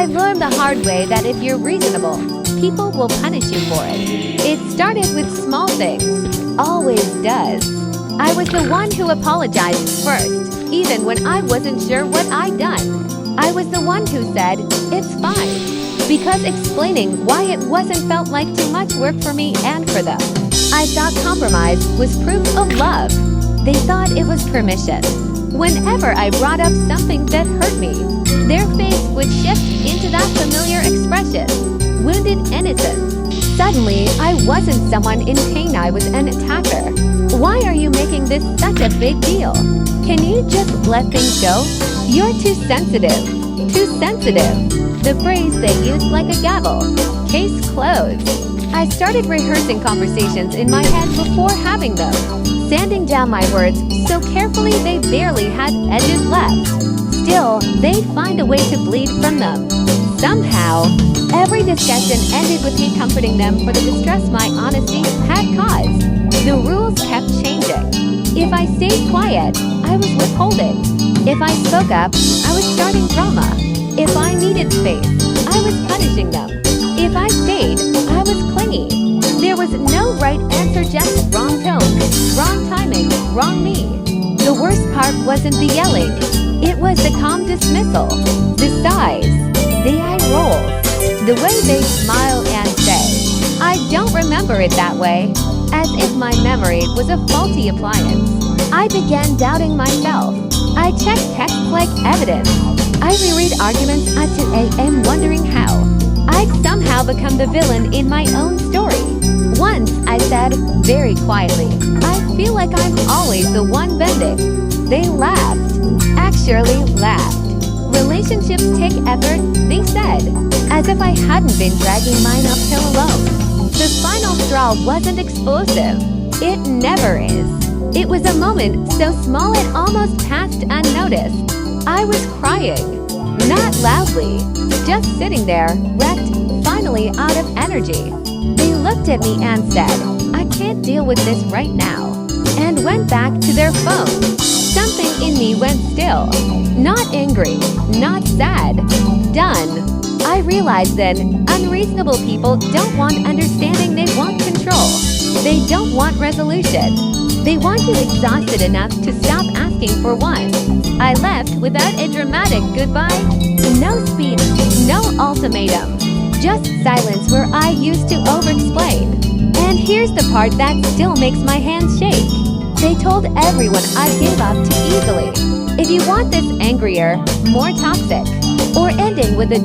I learned the hard way that if you're reasonable, people will punish you for it. It started with small things. Always does. I was the one who apologized first, even when I wasn't sure what I'd done. I was the one who said, "It's fine," because explaining why it wasn't felt like too much work for me and for them. I thought compromise was proof of love. They thought it was permission. Whenever I brought up something that hurt me, their face would shift into that familiar expression, wounded innocence. Suddenly, I wasn't someone in pain, I was an attacker. Why are you making this such a big deal? Can you just let things go? You're too sensitive. Too sensitive. The phrase they used like a gavel. Case closed. I started rehearsing conversations in my head before having them, sanding down my words so carefully they barely had edges left. Still, they'd find a way to bleed from them. Somehow, every discussion ended with me comforting them for the distress my honesty had caused. The rules kept changing. If I stayed quiet, I was withholding. If I spoke up, I was starting drama. If I needed space, I was punishing them. If I stayed, I was clingy. There was no right answer, just wrong tone, wrong timing, wrong me. The worst part wasn't the yelling. It was the calm dismissal, the sighs, the eye rolls, the way they smile and say, "I don't remember it that way," as if my memory was a faulty appliance. I began doubting myself. I checked texts like evidence. I reread arguments at 2 a.m. wondering how I'd somehow become the villain in my own story. Once I said, very quietly, "I feel like I'm always the one bending." They laughed. Actually laughed. Relationships take effort, they said, as if I hadn't been dragging mine uphill alone. The final straw wasn't explosive. It never is. It was a moment so small it almost passed unnoticed. I was crying. Not loudly. Just sitting there, wrecked, finally out of energy. They looked at me and said, "I can't deal with this right now," and went back to their phone. Something in me went still. Not angry, not sad. Done. I realized then, unreasonable people don't want understanding, they want control. They don't want resolution. They want you exhausted enough to stop asking for one. I left without a dramatic goodbye. No speech, no ultimatum. Just silence where I used to over-explain. And here's the part that still makes my hands shake. They told everyone I gave up too easily. If you want this angrier, more toxic, or ending with a